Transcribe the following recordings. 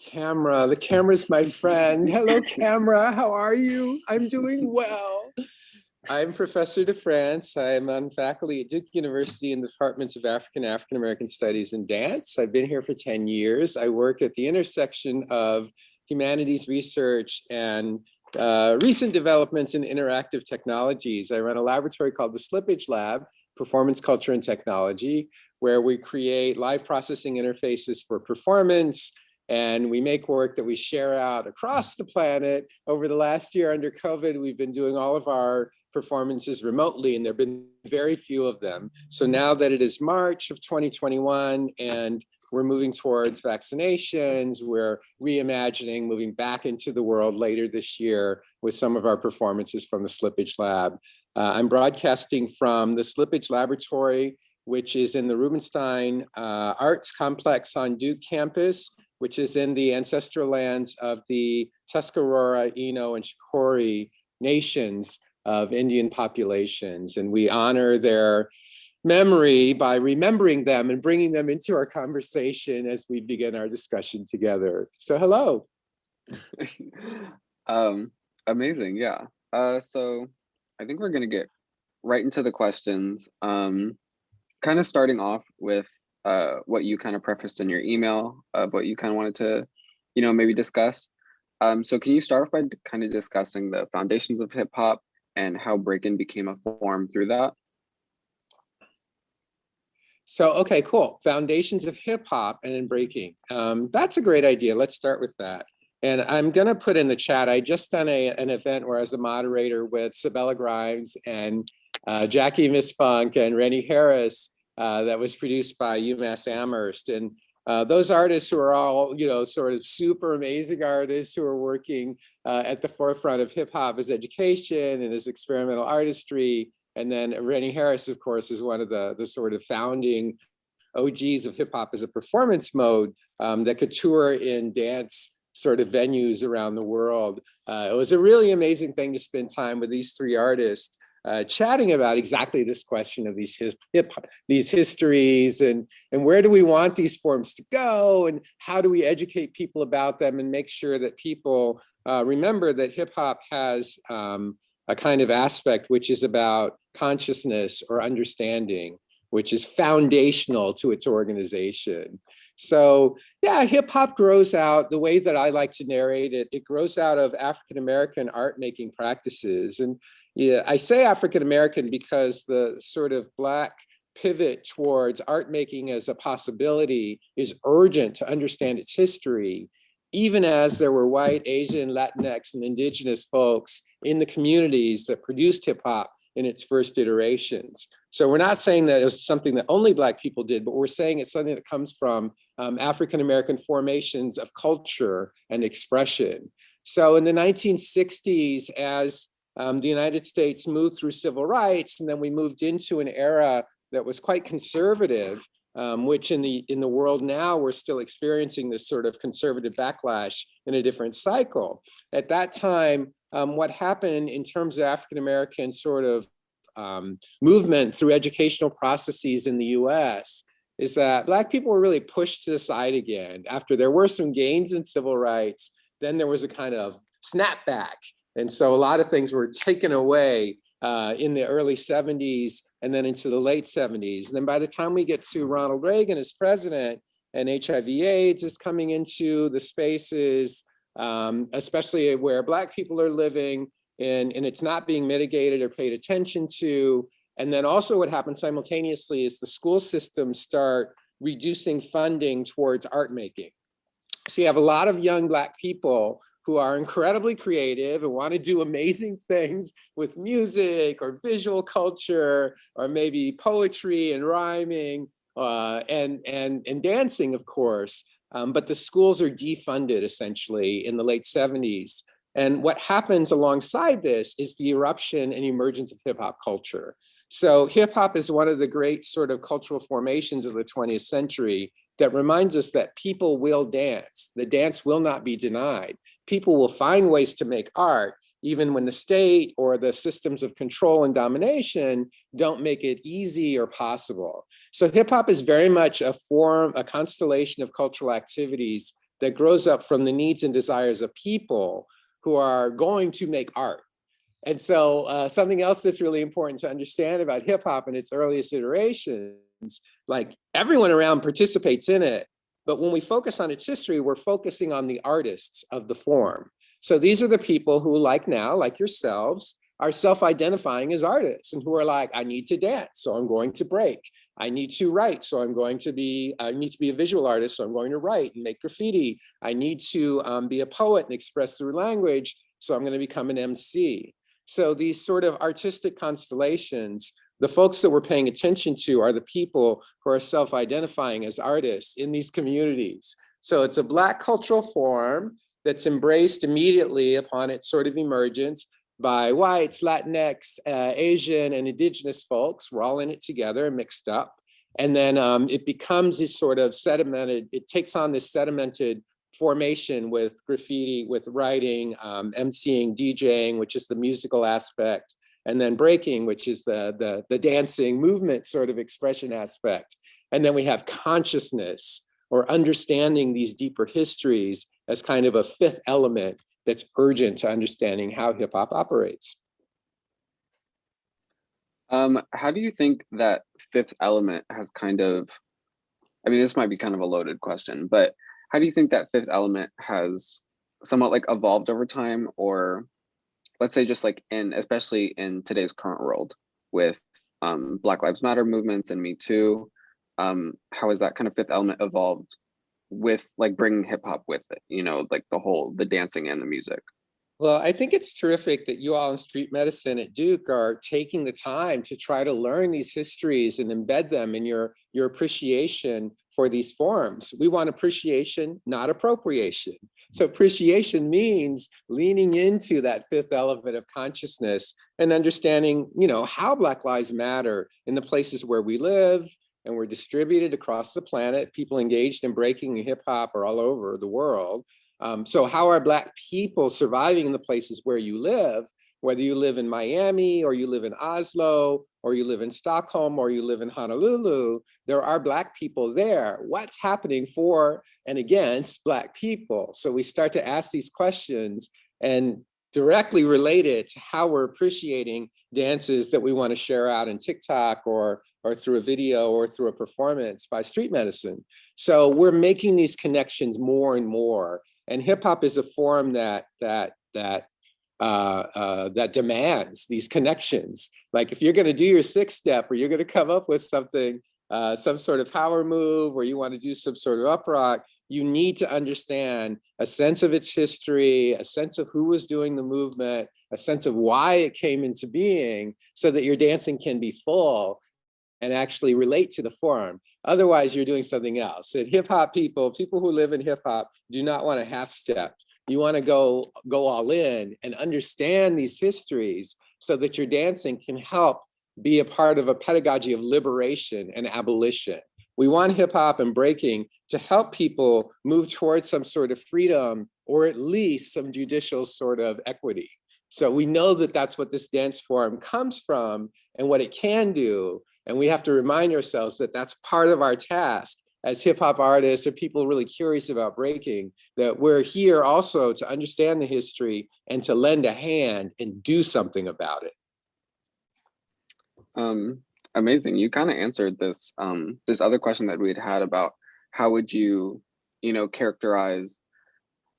Camera. The camera's my friend. Hello, camera. How are you? I'm doing well. I'm Professor DeFrantz. I'm on faculty at Duke University in the Departments of African American Studies and Dance. I've been here for 10 years. I work at the intersection of humanities research and recent developments in interactive technologies. I run a laboratory called the SLIPPAGE Lab, Performance, Culture, and Technology, where we create live processing interfaces for performance, and we make work that we share out across the planet. Over the last year under COVID, we've been doing all of our performances remotely, and there have been very few of them. So now that it is March of 2021 and we're moving towards vaccinations, we're reimagining moving back into the world later this year with some of our performances from the SLIPPAGE Lab. I'm broadcasting from the SLIPPAGE Laboratory, which is in the Rubenstein Arts Complex on Duke campus, which is in the ancestral lands of the Tuscarora, Eno, and Shakori nations of Indian populations. And we honor their memory by remembering them and bringing them into our conversation as we begin our discussion together. So hello. Amazing, yeah. So I think we're gonna get right into the questions. Kind of starting off with what you kind of prefaced in your email, what you kind of wanted to, maybe discuss. So can you start off by kind of discussing the foundations of hip hop and how breaking became a form through that? So, okay, cool. Foundations of hip hop and then breaking. That's a great idea. Let's start with that. And I'm going to put in the chat, I just done an event where I was a moderator with Sabella Grimes and Jackie Miss Funk and Rennie Harris that was produced by UMass Amherst. And those artists who are all, sort of super amazing artists who are working at the forefront of hip hop as education and as experimental artistry. And then Rennie Harris, of course, is one of the sort of founding OGs of hip hop as a performance mode that could tour in dance sort of venues around the world. It was a really amazing thing to spend time with these three artists chatting about exactly this question of these histories and where do we want these forms to go and how do we educate people about them and make sure that people remember that hip hop has a kind of aspect which is about consciousness or understanding, which is foundational to its organization. So yeah, hip hop grows out, the way that I like to narrate it, it grows out of African-American art making practices. And yeah, I say African-American because the sort of Black pivot towards art making as a possibility is urgent to understand its history, even as there were white, Asian, Latinx, and indigenous folks in the communities that produced hip hop in its first iterations. So we're not saying that it was something that only Black people did, but we're saying it's something that comes from African-American formations of culture and expression. So in the 1960s, as the United States moved through civil rights, and then we moved into an era that was quite conservative, which in the world now, we're still experiencing this sort of conservative backlash in a different cycle. At that time, what happened in terms of African-American sort of movement through educational processes in the US is that Black people were really pushed to the side again. After there were some gains in civil rights, then there was a kind of snapback. And so a lot of things were taken away in the early 70s and then into the late 70s. And then by the time we get to Ronald Reagan as president and HIV/AIDS is coming into the spaces, especially where Black people are living, and it's not being mitigated or paid attention to. And then also what happens simultaneously is the school systems start reducing funding towards art making. So you have a lot of young Black people who are incredibly creative and want to do amazing things with music or visual culture or maybe poetry and rhyming and dancing, of course. But the schools are defunded essentially in the late 70s. And what happens alongside this is the eruption and emergence of hip hop culture. So hip hop is one of the great sort of cultural formations of the 20th century that reminds us that people will dance. The dance will not be denied. People will find ways to make art, even when the state or the systems of control and domination don't make it easy or possible. So hip hop is very much a form, a constellation of cultural activities that grows up from the needs and desires of people who are going to make art. And so something else that's really important to understand about hip hop in its earliest iterations, like everyone around participates in it, but when we focus on its history, we're focusing on the artists of the form. So these are the people who, like now, like yourselves, are self-identifying as artists and who are like, I need to dance, so I'm going to break. I need to write, so I need to be a visual artist, so I'm going to write and make graffiti. I need to be a poet and express through language, so I'm going to become an MC. So these sort of artistic constellations, the folks that we're paying attention to are the people who are self-identifying as artists in these communities. So it's a Black cultural form that's embraced immediately upon its sort of emergence by whites, Latinx, Asian, and indigenous folks. We're all in it together and mixed up. And then it becomes this sort of sedimented, it takes on this sedimented formation with graffiti, with writing, MCing, DJing, which is the musical aspect, and then breaking, which is the dancing movement sort of expression aspect. And then we have consciousness, or understanding these deeper histories, as kind of a fifth element that's urgent to understanding how hip hop operates. How do you think that fifth element has kind of, I mean, this might be kind of a loaded question, but how do you think that fifth element has somewhat like evolved over time, or let's say just like especially in today's current world with Black Lives Matter movements and Me Too, how has that kind of fifth element evolved with like bringing hip hop with it, you know, like the dancing and the music? Well, I think it's terrific that you all in street medicine at Duke are taking the time to try to learn these histories and embed them in your appreciation for these forms. We want appreciation, not appropriation. So appreciation means leaning into that fifth element of consciousness and understanding, you know, how Black Lives Matter in the places where we live, and we're distributed across the planet. People engaged in breaking hip hop are all over the world. So how are Black people surviving in the places where you live, whether you live in Miami or you live in Oslo or you live in Stockholm or you live in Honolulu? There are Black people there. What's happening for and against Black people? So we start to ask these questions and directly relate it to how we're appreciating dances that we want to share out in TikTok or through a video or through a performance by street medicine. So we're making these connections more and more. And hip hop is a form that demands these connections. Like if you're going to do your sixth step, or you're going to come up with something, some sort of power move, or you want to do some sort of up rock, you need to understand a sense of its history, a sense of who was doing the movement, a sense of why it came into being, so that your dancing can be full and actually relate to the form. Otherwise, you're doing something else. And hip hop people who live in hip hop do not want to half step. You want to go all in and understand these histories so that your dancing can help be a part of a pedagogy of liberation and abolition. We want hip hop and breaking to help people move towards some sort of freedom, or at least some judicial sort of equity. So we know that that's what this dance form comes from and what it can do. And we have to remind ourselves that that's part of our task as hip hop artists or people really curious about breaking, that we're here also to understand the history and to lend a hand and do something about it. Amazing. You kind of answered this this other question that we had about how would you, characterize,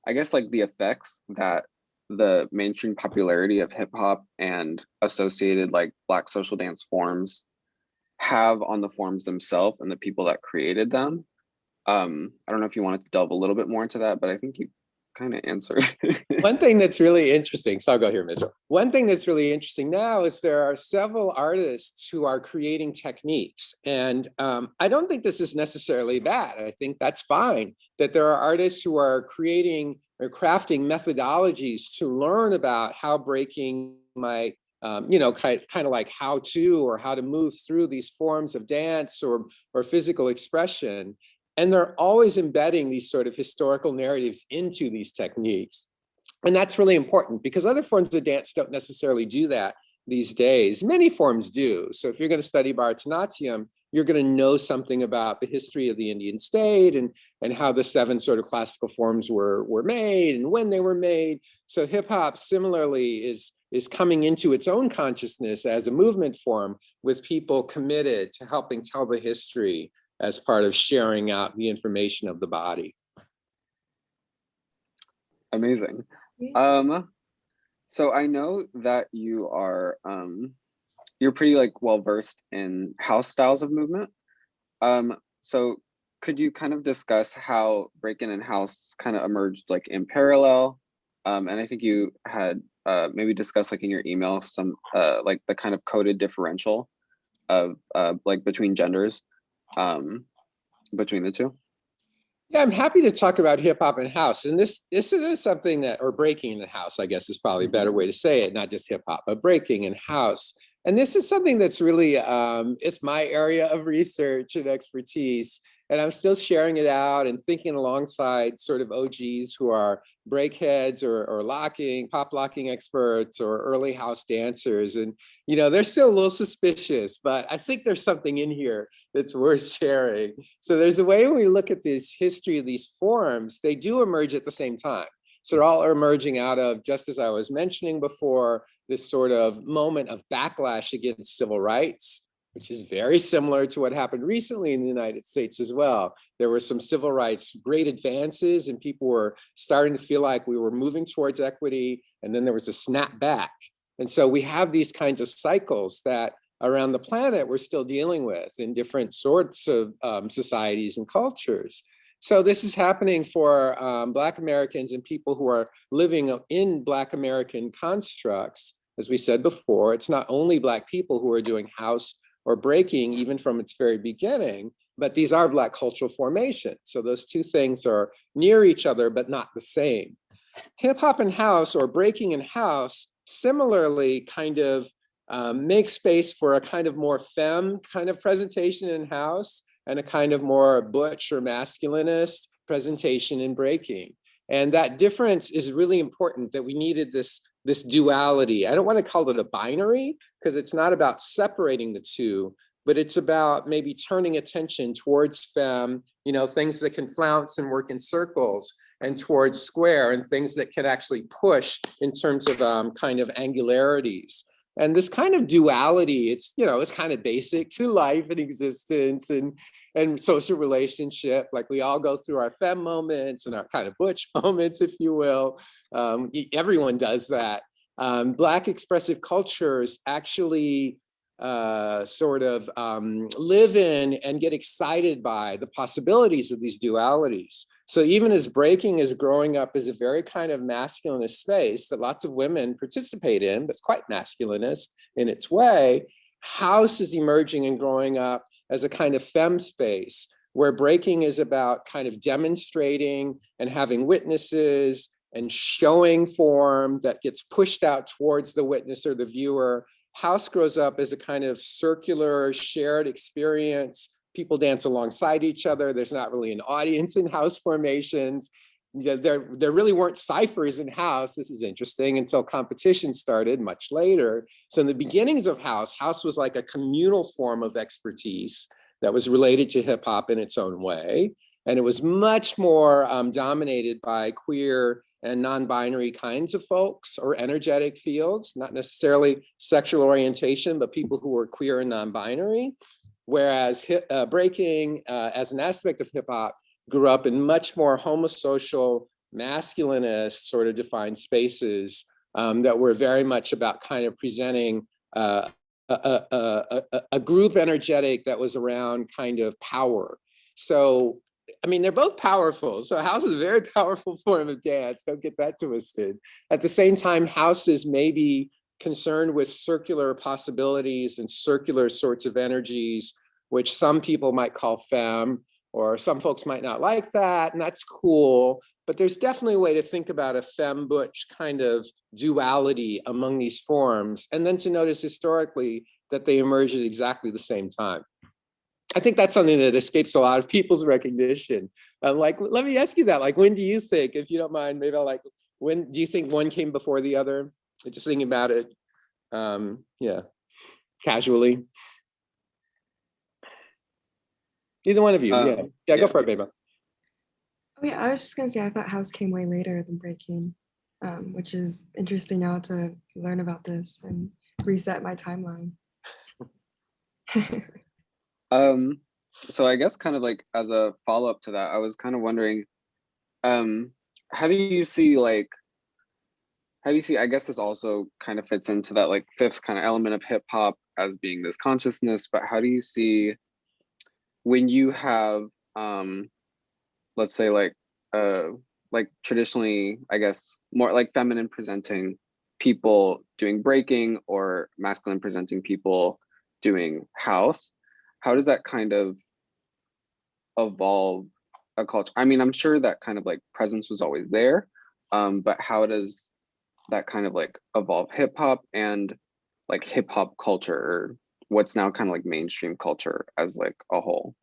I guess, like the effects that the mainstream popularity of hip hop and associated like Black social dance forms have on the forms themselves and the people that created them. I don't know if you wanted to delve a little bit more into that, but I think you kind of answered. One thing that's really interesting, so I'll go here, Mitchell. One thing that's really interesting now is there are several artists who are creating techniques. And I don't think this is necessarily bad. I think that's fine, that there are artists who are creating or crafting methodologies to learn about how breaking might, kind of like how to, or how to move through these forms of dance or physical expression. And they're always embedding these sort of historical narratives into these techniques. And that's really important because other forms of dance don't necessarily do that. these days. Many forms do. So if you're going to study Bharatanatyam, you're going to know something about the history of the Indian state and how the 7 sort of classical forms were made and when they were made. So hip hop similarly is coming into its own consciousness as a movement form with people committed to helping tell the history as part of sharing out the information of the body. Amazing. So I know that you are you're pretty like well versed in house styles of movement. So could you kind of discuss how break-in and house kind of emerged like in parallel? And I think you had maybe discussed like in your email some like the kind of coded differential of like between genders between the two. Yeah, I'm happy to talk about hip hop and house. And this isn't something that, or breaking in the house, I guess is probably a better way to say it, not just hip hop, but breaking and house. And this is something that's really, it's my area of research and expertise. And I'm still sharing it out and thinking alongside sort of OGs who are breakheads or locking, pop locking experts or early house dancers. And, you know, they're still a little suspicious, but I think there's something in here that's worth sharing. So there's a way when we look at this history of these forms, they do emerge at the same time. So they're all emerging out of, just as I was mentioning before, this sort of moment of backlash against civil rights, which is very similar to what happened recently in the United States as well. There were some civil rights great advances and people were starting to feel like we were moving towards equity, and then there was a snap back. And so we have these kinds of cycles that around the planet we're still dealing with in different sorts of societies and cultures. So this is happening for Black Americans and people who are living in Black American constructs. As we said before, it's not only Black people who are doing house or breaking even from its very beginning, but these are Black cultural formations. So those two things are near each other, but not the same. Hip hop and house, or breaking and house, similarly kind of make space for a kind of more femme kind of presentation in house and a kind of more butch or masculinist presentation in breaking. And that difference is really important, that we needed this duality. I don't want to call it a binary because it's not about separating the two, but it's about maybe turning attention towards femme, you know, things that can flounce and work in circles, and towards square and things that can actually push in terms of kind of angularities. And this kind of duality, it's, you know, it's kind of basic to life and existence and social relationship. Like we all go through our femme moments and our kind of butch moments, if you will. Everyone does that. Black expressive cultures actually sort of live in and get excited by the possibilities of these dualities. So even as breaking is growing up as a very kind of masculinist space that lots of women participate in, but it's quite masculinist in its way, house is emerging and growing up as a kind of femme space where breaking is about kind of demonstrating and having witnesses and showing form that gets pushed out towards the witness or the viewer. House grows up as a kind of circular shared experience. People dance alongside each other. There's not really an audience in house formations. There really weren't ciphers in house. This is interesting, until competition started much later. So in the beginnings of house was like a communal form of expertise that was related to hip hop in its own way. And it was much more dominated by queer and non-binary kinds of folks or energetic fields, not necessarily sexual orientation, but people who were queer and non-binary. Whereas breaking as an aspect of hip hop grew up in much more homosocial, masculinist sort of defined spaces that were very much about kind of presenting a group energetic that was around kind of power. So, I mean, they're both powerful. So house is a very powerful form of dance. Don't get that twisted. At the same time, house is maybe concerned with circular possibilities and circular sorts of energies, which some people might call femme, or some folks might not like that, and that's cool. But there's definitely a way to think about a femme butch kind of duality among these forms, and then to notice historically that they emerge at exactly the same time. I think that's something that escapes a lot of people's recognition. Like, let me ask you that, like, when do you think, if you don't mind, maybe I'll like, when do you think one came before the other? Just thinking about it Yeah, casually. Either one of you. Yeah, go for it, Beba. Oh yeah, I was just gonna say I thought house came way later than breaking, which is interesting now to learn about this and reset my timeline. Um, so I guess kind of like as a follow-up to that, I was kind of wondering, um, how do you see like, I guess this also kind of fits into that like fifth kind of element of hip hop as being this consciousness, but how do you see when you have, let's say like traditionally, I guess, more like feminine presenting people doing breaking or masculine presenting people doing house, how does that kind of evolve a culture? I mean, I'm sure that kind of like presence was always there, but how does that kind of like evolve hip hop and like hip hop culture, or what's now kind of like mainstream culture as like a whole?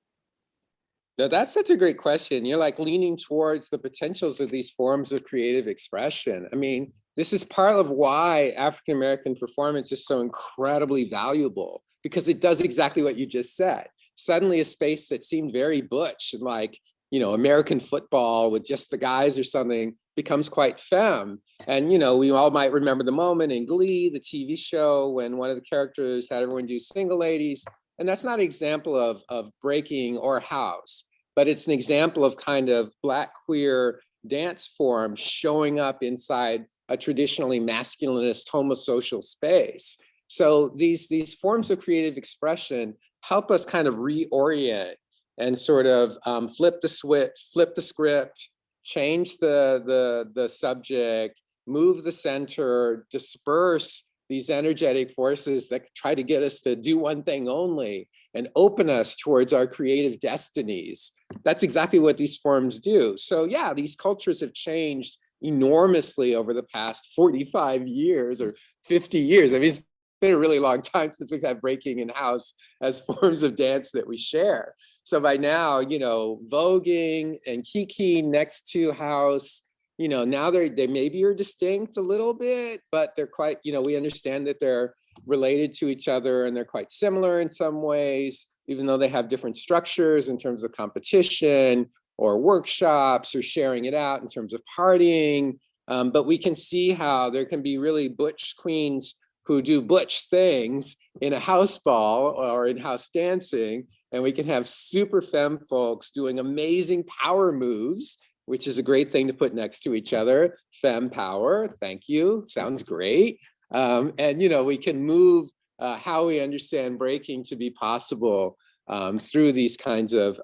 No, that's such a great question. You're like leaning towards the potentials of these forms of creative expression. I mean, this is part of why African American performance is so incredibly valuable, because it does exactly what you just said. Suddenly a space that seemed very butch and like, American football with just the guys or something becomes quite femme. And, we all might remember the moment in Glee, the TV show, when one of the characters had everyone do single ladies. And that's not an example of breaking or house, but it's an example of kind of Black queer dance form showing up inside a traditionally masculinist homosocial space. So these forms of creative expression help us kind of reorient and sort of flip the switch, flip the script, change the subject, move the center, disperse these energetic forces that try to get us to do one thing only and open us towards our creative destinies. That's exactly what these forms do. So yeah, these cultures have changed enormously over the past 45 years or 50 years. I mean, it's been a really long time since we've had breaking and house as forms of dance that we share. So by now, voguing and kiki next to house, now they maybe are distinct a little bit, but they're quite, we understand that they're related to each other and they're quite similar in some ways, even though they have different structures in terms of competition or workshops or sharing it out in terms of partying. But we can see how there can be really butch queens who do butch things in a house ball or in house dancing. And we can have super femme folks doing amazing power moves, which is a great thing to put next to each other. Femme power, thank you, sounds great. And we can move how we understand breaking to be possible through these kinds of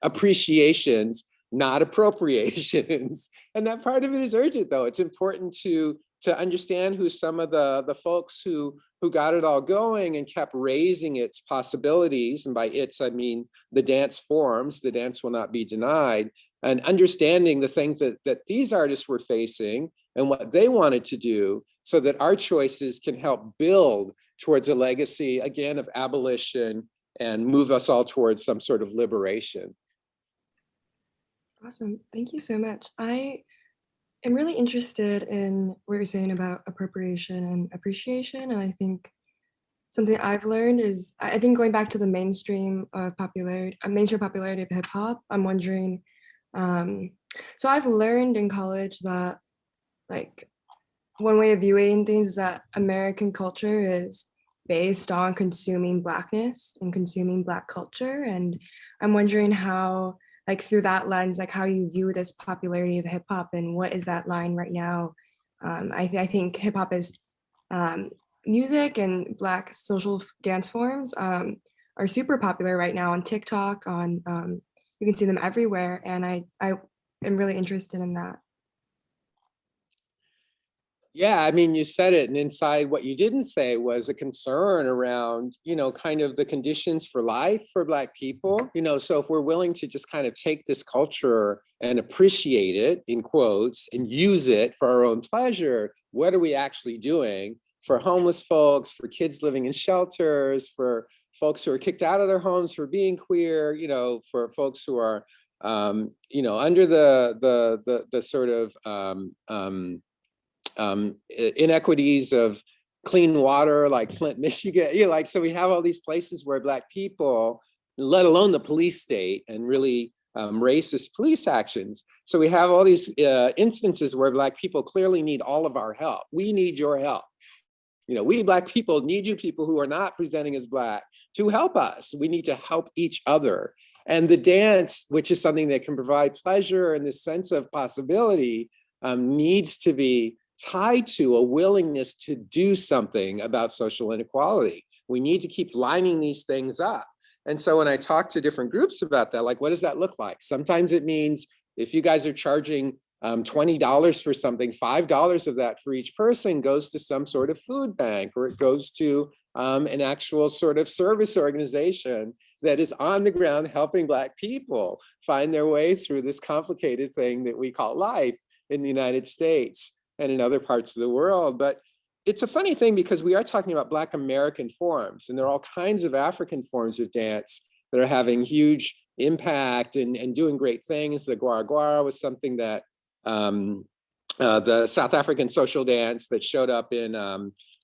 appreciations, not appropriations. And that part of it is urgent, though. It's important to understand who some of the folks who got it all going and kept raising its possibilities. And by its, I mean the dance forms. The dance will not be denied. And understanding the things that these artists were facing and what they wanted to do, so that our choices can help build towards a legacy, again, of abolition and move us all towards some sort of liberation. Awesome, thank you so much. I am really interested in what you're saying about appropriation and appreciation, and I think something I've learned is, I think going back to the mainstream popularity of hip hop, I'm wondering, so I've learned in college that like one way of viewing things is that American culture is based on consuming Blackness and consuming Black culture. And I'm wondering how, like through that lens, like how you view this popularity of hip hop and what is that line right now? I think hip hop is music, and Black social dance forms are super popular right now on TikTok, you can see them everywhere. And I am really interested in that. Yeah, I mean, you said it, and inside what you didn't say was a concern around, kind of the conditions for life for Black people. So if we're willing to just kind of take this culture and appreciate it, in quotes, and use it for our own pleasure, what are we actually doing for homeless folks, for kids living in shelters, for folks who are kicked out of their homes for being queer, for folks who are, under the sort of inequities of clean water, like Flint, Michigan. Like, so we have all these places where Black people, let alone the police state and really racist police actions. So we have all these instances where Black people clearly need all of our help. We need your help. We Black people need you people who are not presenting as Black to help us. We need to help each other. And the dance, which is something that can provide pleasure and this sense of possibility, needs to be tied to a willingness to do something about social inequality. We need to keep lining these things up. And so when I talk to different groups about that, like, what does that look like? Sometimes it means if you guys are charging $20 for something, $5 of that for each person goes to some sort of food bank, or it goes to an actual sort of service organization that is on the ground helping Black people find their way through this complicated thing that we call life in the United States and in other parts of the world. But it's a funny thing because we are talking about Black American forms, and there are all kinds of African forms of dance that are having huge impact and doing great things. The Gwara Gwara was something that the South African social dance that showed up in,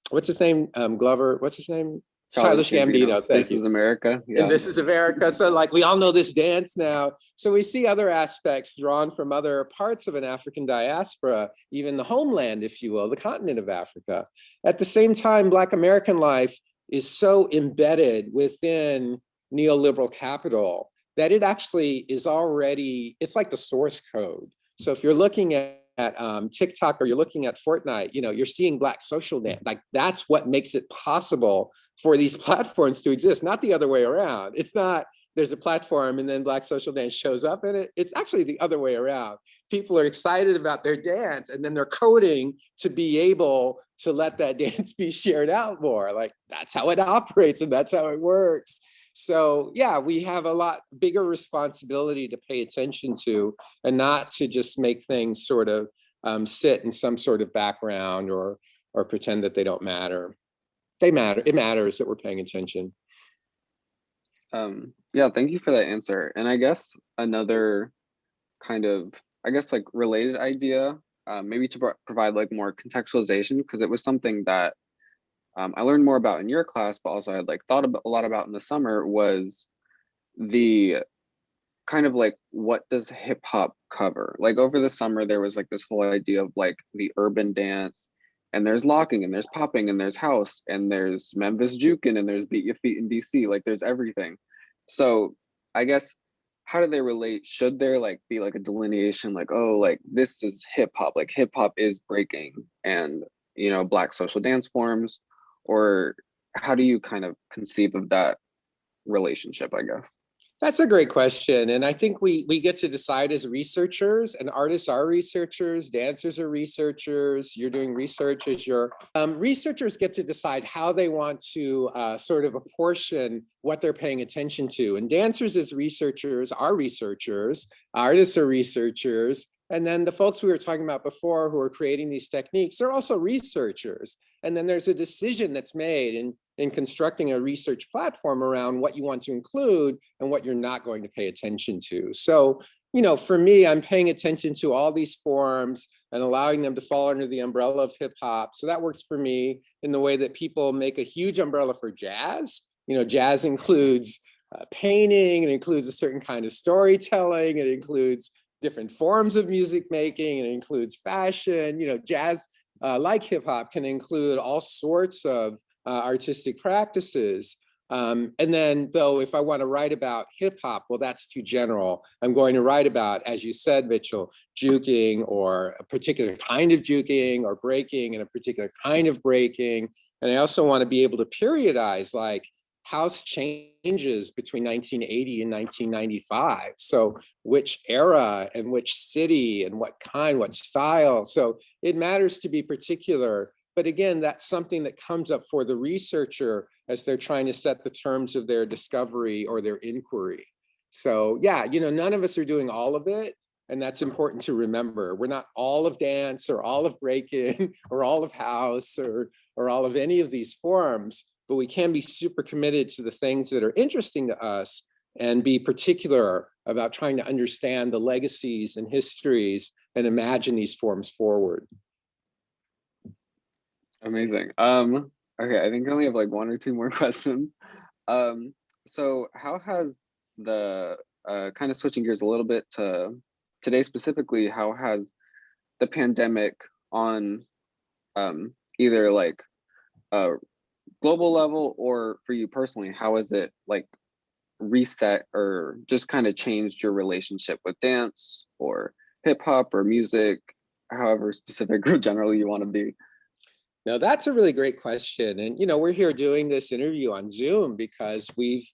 what's his name? Glover, what's his name? Childish Gambino, thank you. This is America. Yeah. And This is America. So like we all know this dance now. So we see other aspects drawn from other parts of an African diaspora, even the homeland, if you will, the continent of Africa. At the same time, Black American life is so embedded within neoliberal capital that it actually is already, it's like the source code. So if you're looking at TikTok or you're looking at Fortnite, you're seeing Black social dance. Like that's what makes it possible for these platforms to exist, not the other way around. It's not there's a platform and then Black social dance shows up in it. It's actually the other way around. People are excited about their dance and then they're coding to be able to let that dance be shared out more. Like that's how it operates and that's how it works. So yeah, we have a lot bigger responsibility to pay attention to and not to just make things sort of sit in some sort of background or pretend that they don't matter. They matter. It matters that we're paying attention. Yeah, thank you for that answer. And I guess another kind of, like related idea, maybe to provide like more contextualization, because it was something that I learned more about in your class, but also I had like thought a lot about in the summer, was the kind of like, what does hip hop cover? Like over the summer, there was like this whole idea of like the urban dance, and there's locking, and there's popping, and there's house, and there's Memphis juking, and there's beat your feet in DC, like there's everything. So I guess, how do they relate? Should there like be like a delineation, like, oh, like this is hip hop, like hip hop is breaking and, Black social dance forms, or how do you kind of conceive of that relationship, I guess? That's a great question. And I think we get to decide as researchers, and artists are researchers, dancers are researchers, you're doing research as your researchers get to decide how they want to sort of apportion what they're paying attention to. And dancers as researchers are researchers, artists are researchers, and then the folks we were talking about before who are creating these techniques, they're also researchers. And then there's a decision that's made in constructing a research platform around what you want to include and what you're not going to pay attention to. So, for me, I'm paying attention to all these forms and allowing them to fall under the umbrella of hip hop. So that works for me in the way that people make a huge umbrella for jazz. Jazz includes painting, it includes a certain kind of storytelling, it includes different forms of music making, it includes fashion. Jazz, like hip hop, can include all sorts of artistic practices. And then though, if I want to write about hip hop, well, that's too general. I'm going to write about, as you said, Mitchell, juking, or a particular kind of juking, or breaking and a particular kind of breaking. And I also want to be able to periodize, like, house changes between 1980 and 1995. So which era and which city and what kind, what style. So it matters to be particular. But again, that's something that comes up for the researcher as they're trying to set the terms of their discovery or their inquiry. So yeah, none of us are doing all of it. And that's important to remember. We're not all of dance or all of breaking or all of house or all of any of these forms, but we can be super committed to the things that are interesting to us and be particular about trying to understand the legacies and histories and imagine these forms forward. Amazing. Okay, I think I only have like one or two more questions. Um, so how has the kind of switching gears a little bit to today specifically, how has the pandemic on either like a global level or for you personally, how has it like reset or just kind of changed your relationship with dance or hip hop or music, however specific or general you want to be? Now, that's a really great question. And, we're here doing this interview on Zoom because we've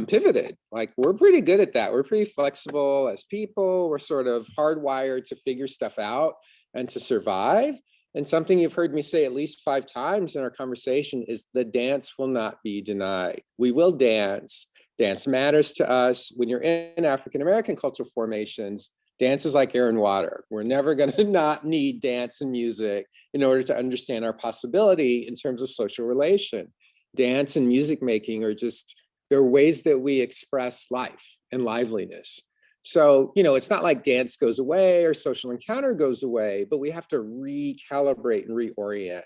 pivoted. Like, we're pretty good at that. We're pretty flexible as people. We're sort of hardwired to figure stuff out and to survive. And something you've heard me say at least 5 times in our conversation is the dance will not be denied. We will dance. Dance matters to us. When you're in African American cultural formations, dance is like air and water. We're never going to not need dance and music in order to understand our possibility in terms of social relation. Dance and music making are just, they're ways that we express life and liveliness. So, it's not like dance goes away or social encounter goes away, but we have to recalibrate and reorient.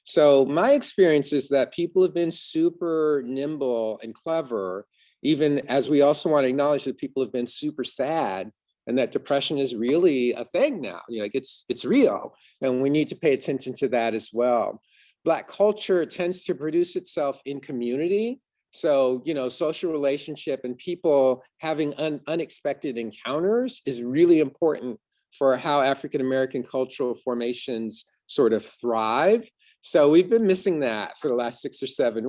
So my experience is that people have been super nimble and clever, even as we also want to acknowledge that people have been super sad and that depression is really a thing now. Like it's real, and we need to pay attention to that as well. Black culture tends to produce itself in community. So, social relationship and people having unexpected encounters is really important for how African American cultural formations sort of thrive. So we've been missing that for the last 6 or 7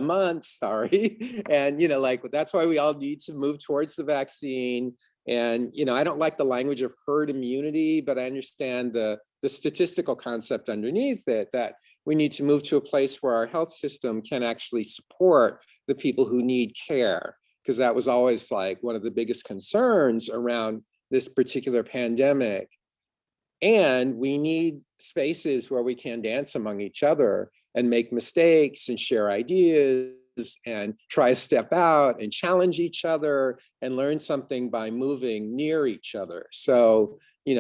months, sorry. And, like that's why we all need to move towards the vaccine. And, I don't like the language of herd immunity, but I understand the statistical concept underneath it, that we need to move to a place where our health system can actually support the people who need care, because that was always like one of the biggest concerns around this particular pandemic. And we need spaces where we can dance among each other and make mistakes and share ideas and try to step out and challenge each other and learn something by moving near each other. So,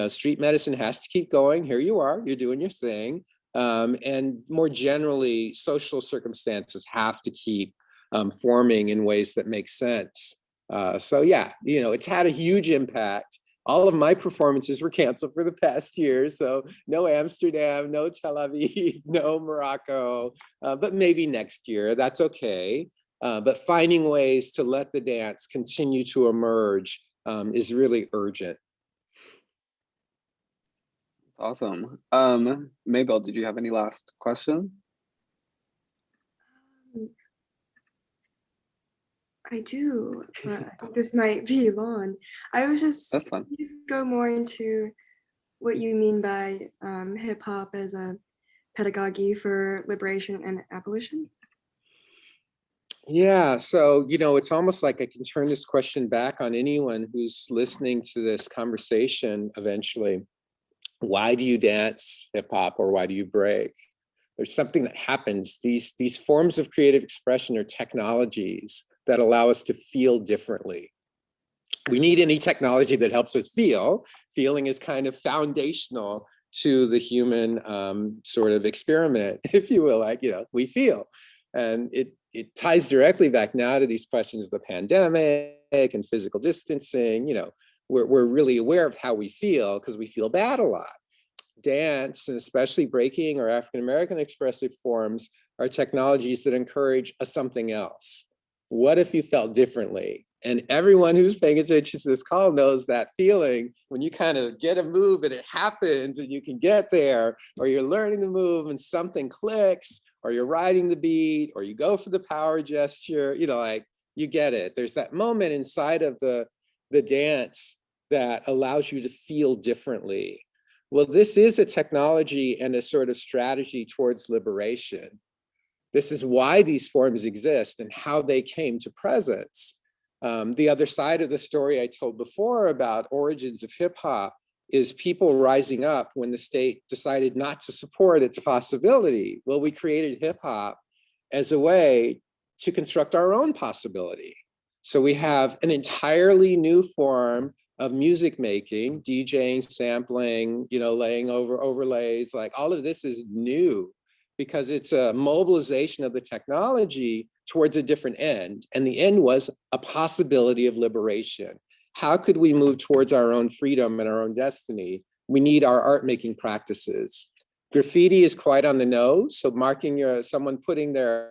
street medicine has to keep going. Here you are, you're doing your thing. And more generally, social circumstances have to keep forming in ways that make sense. So yeah, it's had a huge impact. All of my performances were canceled for the past year. So no Amsterdam, no Tel Aviv, no Morocco, but maybe next year, that's okay. But finding ways to let the dance continue to emerge is really urgent. Awesome. Mabel, did you have any last questions? I do, but I think this might be long. I was just That's fine. go more into what you mean by hip hop as a pedagogy for liberation and abolition. Yeah, so, it's almost like I can turn this question back on anyone who's listening to this conversation eventually. Why do you dance hip hop, or why do you break? There's something that happens. These forms of creative expression are technologies that allow us to feel differently. We need any technology that helps us feel. Feeling is kind of foundational to the human sort of experiment, if you will. Like, we feel. And it ties directly back now to these questions of the pandemic and physical distancing. We're really aware of how we feel because we feel bad a lot. Dance, and especially breaking or African American expressive forms, are technologies that encourage a something else. What if you felt differently? And everyone who's paying attention to this call knows that feeling when you kind of get a move and it happens and you can get there, or you're learning the move and something clicks, or you're riding the beat, or you go for the power gesture, like you get it. There's that moment inside of the dance that allows you to feel differently. Well, this is a technology and a sort of strategy towards liberation. This is why these forms exist and how they came to presence. The other side of the story I told before about origins of hip hop is people rising up when the state decided not to support its possibility. Well, we created hip hop as a way to construct our own possibility. So we have an entirely new form of music making, DJing, sampling, laying over overlays, like all of this is new. because it's a mobilization of the technology towards a different end. And the end was a possibility of liberation. How could we move towards our own freedom and our own destiny? We need our art making practices. Graffiti is quite on the nose. So marking someone putting their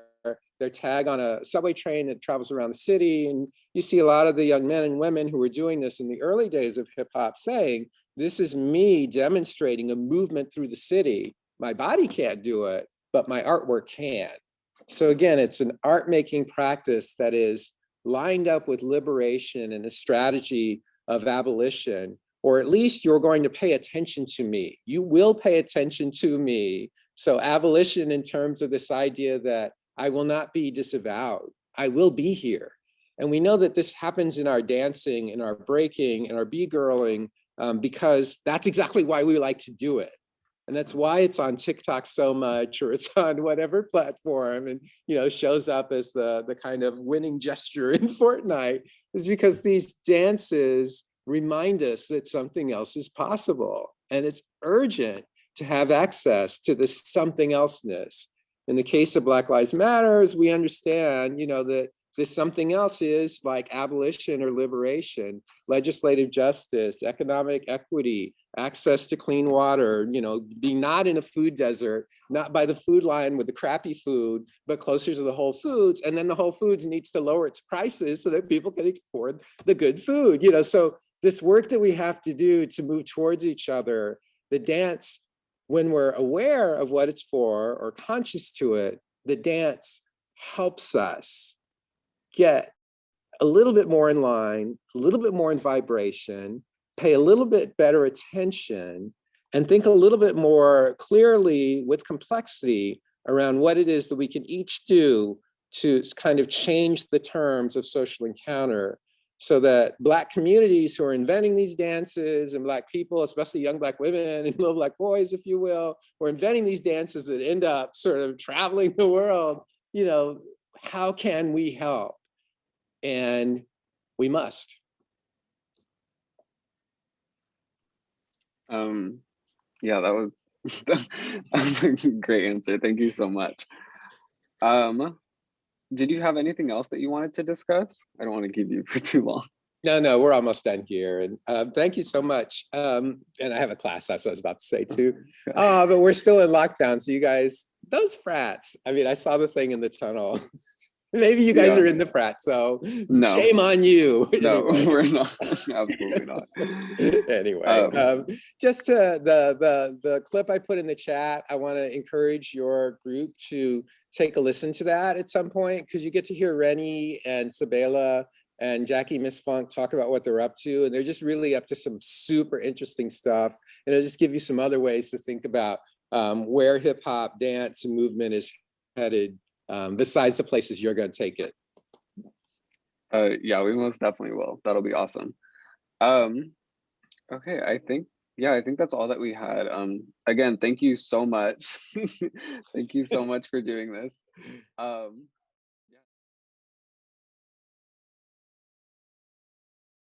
tag on a subway train that travels around the city. And you see a lot of the young men and women who were doing this in the early days of hip hop saying, this is me demonstrating a movement through the city. My body can't do it, but my artwork can. So again, it's an art making practice that is lined up with liberation and a strategy of abolition, or at least you're going to pay attention to me. You will pay attention to me. So abolition in terms of this idea that I will not be disavowed. I will be here. And we know that this happens in our dancing, in our breaking, in our b-girling, because that's exactly why we like to do it. And that's why it's on TikTok so much, or it's on whatever platform, and shows up as the kind of winning gesture in Fortnite, is because these dances remind us that something else is possible. And it's urgent to have access to this something elseness. In the case of Black Lives Matters, we understand, that this something else is like abolition or liberation, legislative justice, economic equity, access to clean water, being not in a food desert, not by the food line with the crappy food, but closer to the Whole Foods. And then the Whole Foods needs to lower its prices so that people can afford the good food. So this work that we have to do to move towards each other, the dance, when we're aware of what it's for or conscious to it, the dance helps us get a little bit more in line, a little bit more in vibration, pay a little bit better attention, and think a little bit more clearly with complexity around what it is that we can each do to kind of change the terms of social encounter, so that Black communities who are inventing these dances, and Black people, especially young Black women and little Black boys, if you will, who are inventing these dances that end up sort of traveling the world, how can we help? And we must. Yeah, that was a great answer. Thank you so much. Did you have anything else that you wanted to discuss? I don't want to keep you for too long. No, we're almost done here. And thank you so much. And I have a class, that's what I was about to say too. But we're still in lockdown. So you guys, those frats, I mean, I saw the thing in the tunnel. Maybe you guys are in the frat, so no. Shame on you. No, Anyway. we're not. Absolutely not. Anyway, just to the clip I put in the chat, I want to encourage your group to take a listen to that at some point, because you get to hear Rennie and Sabela and Jackie Miss Funk talk about what they're up to, and they're just really up to some super interesting stuff. And it'll just give you some other ways to think about where hip hop, dance, and movement is headed, besides the places you're going to take it. Yeah, we most definitely will. That'll be awesome. Okay, I think that's all that we had. Again, thank you so much. Thank you so much for doing this.